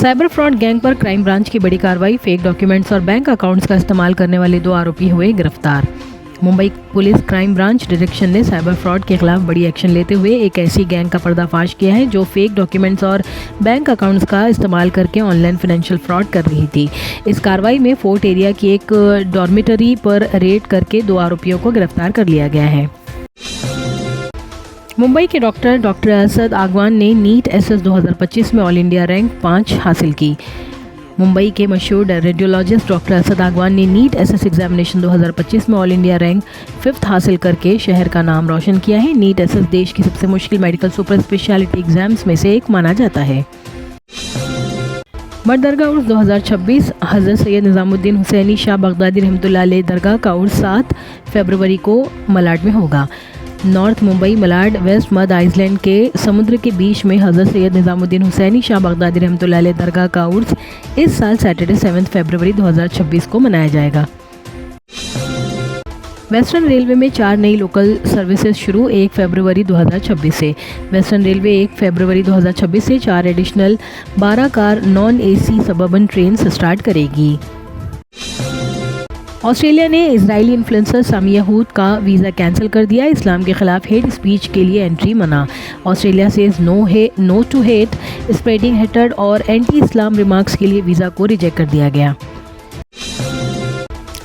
Cyber fraud gang पर crime branch की बड़ी कार्रवाई। फेक डॉक्यूमेंट्स और बैंक अकाउंट्स का इस्तेमाल करने वाले 2 आरोपी हुए गिरफ्तार। Mumbai police crime branch direction ने साइबर फ्रॉड के खिलाफ बड़ी एक्शन लेते हुए एक ऐसी गैंग का पर्दाफाश किया है जो फेक डॉक्यूमेंट्स और बैंक अकाउंट्स का इस्तेमाल करके ऑनलाइन फाइनेंशियल फ्रॉड कर रही थी। इस कार्रवाई में फोर्ट एरिया की एक डॉर्मिटरी पर रेड करके 2 आरोपियों को गिरफ्तार कर लिया गया है। मुंबई के डॉक्टर असद आगवान ने नीट एसएस 2025 में ऑल इंडिया रैंक 5 हासिल की। मुंबई के मशहूर रेडियोलॉजिस्ट डॉक्टर असद आगवान ने नीट एसएस एग्जामिनेशन 2025 में ऑल इंडिया रैंक 5th हासिल करके शहर का नाम रोशन किया है। नीट एसएस देश की सबसे मुश्किल मेडिकल सुपर स्पेशलिटी एग्जाम्स में से एक माना जाता है। मर्द दरगाह उर्स 2026 हज़रत सैयद निज़ामुद्दीन हुसैनी शाह बगदादी रहमतुल्लाह अलैह दरगाह का उर्स 7 फरवरी को मलाड में होगा। North Mumbai Malad west Madh island के समुद्र के बीच में हज़रत सैयद निज़ामुद्दीन हुसैनी शाह बगदादी रहमतुल्लाह अलैह दरगाह का उर्स इस साल सैटरडे 7 फरवरी 2026 को मनाया जाएगा। वेस्टर्न रेलवे में 4 नई लोकल सर्विसेज शुरू 1 फरवरी 2026 से। वेस्टर्न रेलवे 1 फरवरी 2026 से 4 additional 12 car non AC suburban train start करेगी। ऑस्ट्रेलिया ने इजरायली इन्फ्लुएंसर सामी यहूद का वीज़ा कैंसिल कर दिया। इस्लाम के खिलाफ हेट स्पीच के लिए एंट्री मना। ऑस्ट्रेलिया से no to hate spreading hatred और एंटी इस्लाम रिमार्क्स के लिए वीज़ा को रिजेक्ट कर दिया गया।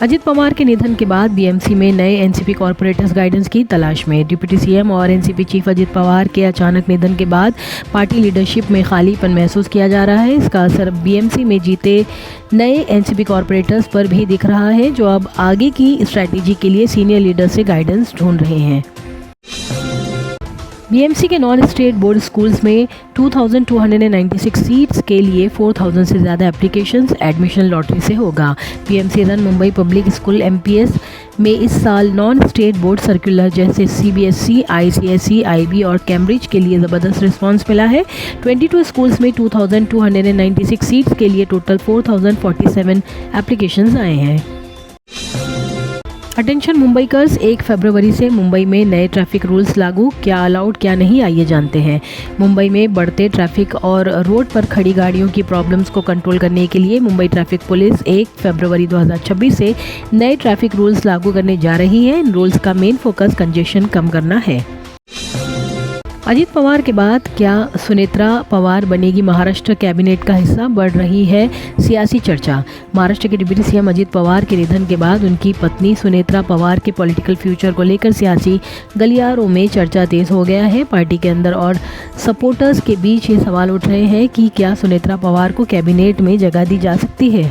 अजित पवार के निधन के बाद बीएमसी में नए एनसीपी कॉरपोरेटर्स गाइडेंस की तलाश में। डिप्टी सीएम और एनसीपी चीफ अजित पवार के अचानक निधन के बाद पार्टी लीडरशिप में खालीपन महसूस किया जा रहा है। इसका असर बीएमसी में जीते नए एनसीपी कॉरपोरेटर्स पर भी दिख रहा है, जो अब आगे की स्ट्रैटेजी के लिए सीनियर लीडर से गाइडेंस ढूंढ रहे हैं। बीएमसी के नॉन स्टेट बोर्ड स्कूल्स में 2296 सीट्स के लिए 4000 से ज़्यादा एप्लीकेशंस एडमिशन लॉटरी से होगा। BMC run Mumbai public school MPS में इस साल नॉन स्टेट बोर्ड सर्कुलर जैसे सीबीएसई, आईसीएसई, आईबी और कैम्ब्रिज के लिए ज़बरदस्त रिस्पांस मिला है। 22 स्कूल्स में 2296 सीट्स के लिए टोटल 4047 एप्लीकेशंस आए हैं। अटेंशन मुंबईकर्स, 1 फरवरी से मुंबई में नए ट्रैफिक रूल्स लागू। क्या अलाउड क्या नहीं, आइए जानते हैं। मुंबई में बढ़ते ट्रैफिक और रोड पर खड़ी गाड़ियों की प्रॉब्लम्स को कंट्रोल करने के लिए मुंबई ट्रैफिक पुलिस 1 फरवरी 2026 से नए ट्रैफिक रूल्स लागू करने जा रही है। इन रूल्स का मेन फोकस कंजेशन कम करना है। अजित पवार के बाद क्या सुनेत्रा पवार बनेगी महाराष्ट्र कैबिनेट का हिस्सा, बढ़ रही है सियासी चर्चा। महाराष्ट्र के डिप्टी सीएम अजित पवार के निधन के बाद उनकी पत्नी सुनेत्रा पवार के पॉलिटिकल फ्यूचर को लेकर सियासी गलियारों में चर्चा तेज हो गया है। पार्टी के अंदर और सपोर्टर्स के बीच ये सवाल उठ रहे हैं कि क्या सुनेत्रा पवार को कैबिनेट में जगह दी जा सकती है।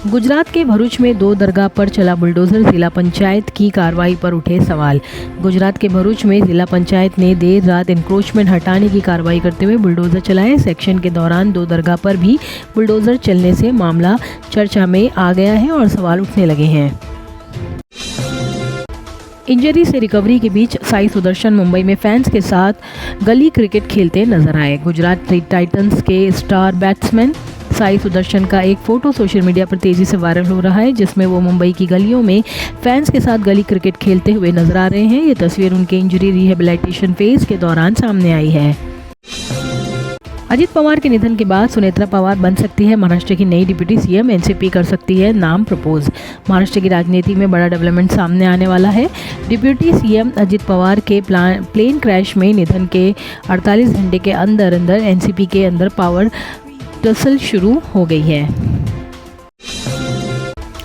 गुजरात के भरूच में 2 दरगाह पर चला बुलडोजर, जिला पंचायत की कार्रवाई पर उठे सवाल। गुजरात के भरूच में जिला पंचायत ने देर रात इंक्रोचमेंट हटाने की कार्रवाई करते हुए बुलडोजर चलाए। सेक्शन के दौरान 2 दरगाह पर भी बुलडोजर चलने से मामला चर्चा में आ गया है और सवाल उठने लगे हैं। इंजरी से रिकवरी के बीच साई सुदर्शन मुंबई में फैंस के साथ गली क्रिकेट खेलते नजर आए। गुजरात टाइटंस के स्टार बैट्समैन साई सुदर्शन का एक फोटो सोशल मीडिया पर तेजी से वायरल हो रहा है, जिसमें वो मुंबई की गलियों में फैंस के साथ गली क्रिकेट खेलते हुए नजर आ रहे हैं। ये तस्वीर उनके इंजरी रिहेबिलिटेशन फेज के दौरान सामने आई है। अजित पवार के निधन के बाद सुनेत्रा पवार बन सकती है महाराष्ट्र की नई डिप्टी सीएम। एनसीपी कर सकती है नाम प्रपोज। महाराष्ट्र की राजनीति में बड़ा डेवलपमेंट सामने आने वाला है। डिप्टी सीएम अजित पवार के प्लेन क्रैश में निधन के 48 घंटे के अंदर एनसीपी के अंदर पावर टसल शुरू हो गई है।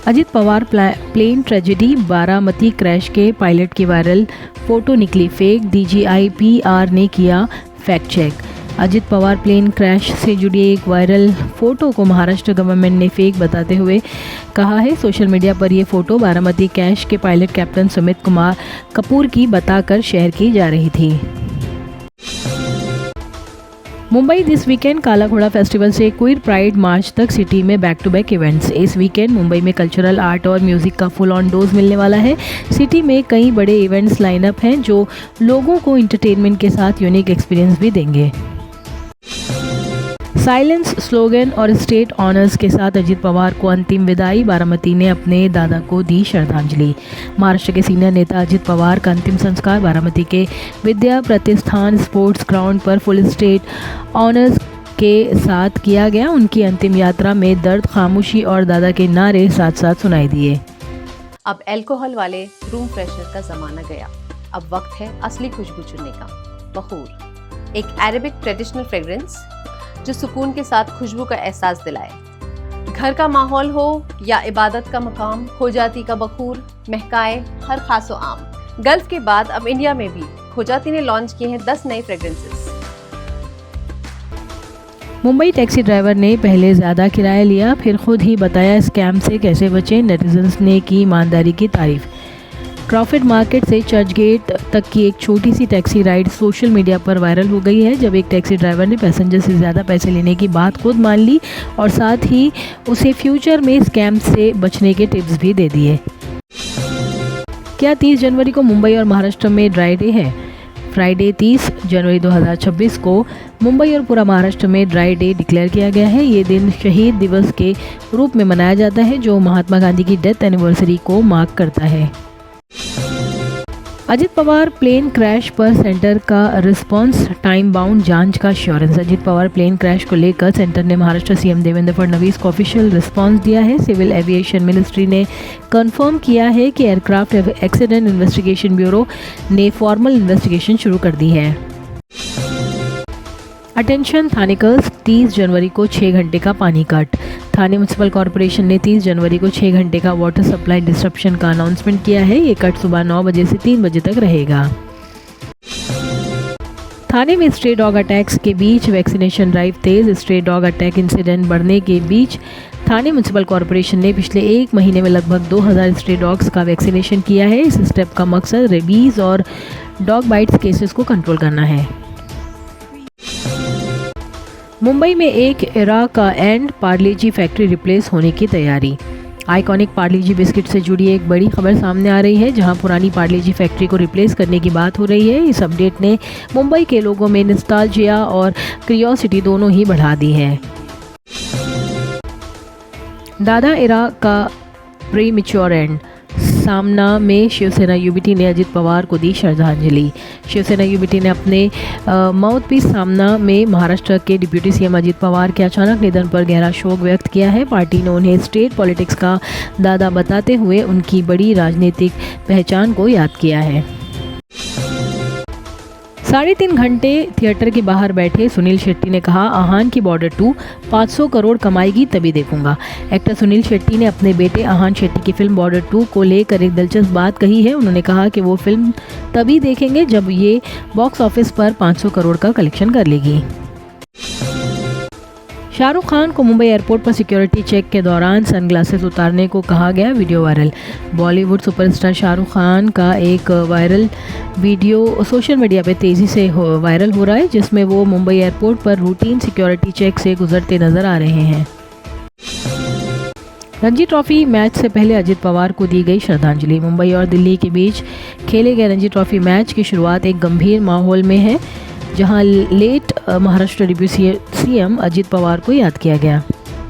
Ajit Pawar plane tragedy, Baramati crash के पायलट की वायरल फोटो निकली फेक, डीजीआई पीआर ने किया fact check. Ajit Pawar plane crash से जुड़ी एक वायरल फोटो को महाराष्ट्र गवर्नमेंट ने फेक बताते हुए कहा है। सोशल मीडिया पर यह फोटो बारामती क्रैश के पायलट कैप्टन सुमित कुमार कपूर की बताकर शेयर की जा रही थी। मुंबई दिस वीकेंड काला घोड़ा फेस्टिवल से क्वीर प्राइड मार्च तक सिटी में बैक टू बैक इवेंट्स। इस वीकेंड मुंबई में कल्चरल, आर्ट और म्यूजिक का फुल ऑन डोज मिलने वाला है। सिटी में कई बड़े इवेंट्स लाइनअप हैं जो लोगों को एंटरटेनमेंट के साथ यूनिक एक्सपीरियंस भी देंगे। साइलेंस स्लोगन और स्टेट ऑनर्स के साथ अजित पवार को अंतिम विदाई। बारामती ने अपने दादा को दी श्रद्धांजलि। महाराष्ट्र के सीनियर नेता अजित पवार का अंतिम संस्कार बारामती के विद्या प्रतिष्ठान स्पोर्ट्स ग्राउंड पर फुल स्टेट ऑनर्स के साथ किया गया। उनकी अंतिम यात्रा में दर्द, खामोशी और दादा के नारे साथ साथ सुनाई दिए। अब अल्कोहल वाले रूम फ्रेशनर का ज़माना गया। अब वक्त है असली खुशबू चुनने का। बखूर, एक अरेबिक ट्रेडिशनल फ्रेग्रेंस जो सुकून के साथ खुशबू का एहसास दिलाए। घर का माहौल हो या इबादत का मकाम, खोजाती का बखूर महकाए हर खासो आम। गल्फ के बाद अब इंडिया में भी खोजाती ने लॉन्च किए हैं 10 नए फ्रेग्रेंसेस। मुंबई टैक्सी ड्राइवर ने पहले ज़्यादा किराया लिया, फिर खुद ही बताया स्कैम से कैसे बचें। नेटिजन्स ने की ईमानदारी की तारीफ। क्रॉफर्ड मार्केट से चर्चगेट तक की एक छोटी सी टैक्सी राइड सोशल मीडिया पर वायरल हो गई है, जब एक टैक्सी ड्राइवर ने पैसेंजर से ज़्यादा पैसे लेने की बात खुद मान ली और साथ ही उसे फ्यूचर में स्कैम से बचने के टिप्स भी दे दिए। क्या 30 जनवरी को मुंबई और महाराष्ट्र में ड्राई डे है? फ्राइडे 30 जनवरी 2026 को मुंबई और पूरा महाराष्ट्र में ड्राई डे डिक्लेयर किया गया है। ये दिन शहीद दिवस के रूप में मनाया जाता है, जो महात्मा गांधी की डेथ एनिवर्सरी को मार्क करता है। अजित पवार प्लेन क्रैश पर सेंटर का रिस्पांस, टाइम बाउंड जांच का assurance. Ajit Pawar plane crash को लेकर सेंटर ने महाराष्ट्र सीएम देवेंद्र फडणवीस को ऑफिशियल रिस्पांस दिया है। सिविल एविएशन मिनिस्ट्री ने कंफर्म किया है कि एयरक्राफ्ट एक्सीडेंट इन्वेस्टिगेशन ब्यूरो ने फॉर्मल इन्वेस्टिगेशन शुरू कर दी है। अटेंशन थानेकर्स, 30 जनवरी को 6 घंटे का पानी कट। थाने म्यूनसिपल कॉरपोरेशन ने 30 जनवरी को 6 घंटे का वाटर सप्लाई डिस्ट्रप्शन का अनाउंसमेंट किया है। ये कट सुबह 9 बजे से 3 बजे तक रहेगा। थाने में स्ट्रे डॉग अटैक्स के बीच वैक्सीनेशन ड्राइव तेज। स्ट्रे डॉग अटैक इंसिडेंट बढ़ने के बीच थाने म्यूनसिपल कॉरपोरेशन ने पिछले 1 महीने में लगभग 2000 स्ट्रे डॉग्स का वैक्सीनेशन किया है। इस स्टेप का मकसद रेबीज और डॉग बाइट्स केसेस को कंट्रोल करना है। मुंबई में एक एरा का एंड, पार्ले-जी फैक्ट्री रिप्लेस होने की तैयारी। आइकॉनिक पार्ले-जी बिस्किट से जुड़ी एक बड़ी खबर सामने आ रही है, जहां पुरानी पार्ले-जी फैक्ट्री को रिप्लेस करने की बात हो रही है। इस अपडेट ने मुंबई के लोगों में नॉस्टैल्जिया और क्यूरियोसिटी दोनों ही बढ़ा दी है। दादा एरा का प्रीमेच्योर एंड। सामना में शिवसेना यूबीटी ने अजित पवार को दी श्रद्धांजलि। शिवसेना यूबीटी ने अपने माउथपीस सामना में महाराष्ट्र के डिप्यूटी सीएम अजित पवार के अचानक निधन पर गहरा शोक व्यक्त किया है। पार्टी ने उन्हें स्टेट पॉलिटिक्स का दादा बताते हुए उनकी बड़ी राजनीतिक पहचान को याद किया है। 3.5 घंटे थिएटर के बाहर बैठे सुनील शेट्टी ने कहा, आहान की बॉर्डर 2 500 करोड़ कमाएगी तभी देखूंगा। एक्टर सुनील शेट्टी ने अपने बेटे आहान शेट्टी की फिल्म बॉर्डर 2 को लेकर एक दिलचस्प बात कही है। उन्होंने कहा कि वो फिल्म तभी देखेंगे जब ये बॉक्स ऑफिस पर 500 करोड़ का कलेक्शन कर लेगी। शाहरुख खान को मुंबई एयरपोर्ट पर सिक्योरिटी चेक के दौरान सनग्लासेस उतारने को कहा गया, video viral. Bollywood superstar Shahrukh Khan का एक वायरल वीडियो सोशल मीडिया पे तेज़ी से वायरल हो रहा है, जिसमें वो मुंबई एयरपोर्ट पर रूटीन सिक्योरिटी चेक से गुजरते नजर आ रहे हैं। रणजी ट्रॉफी मैच से पहले अजित पवार को दी गई श्रद्धांजलि। मुंबई और दिल्ली के बीच खेले गए रणजी ट्रॉफी मैच की शुरुआत एक गंभीर माहौल में है, जहां late Maharashtra deputy CM Ajit Pawar को याद किया गया।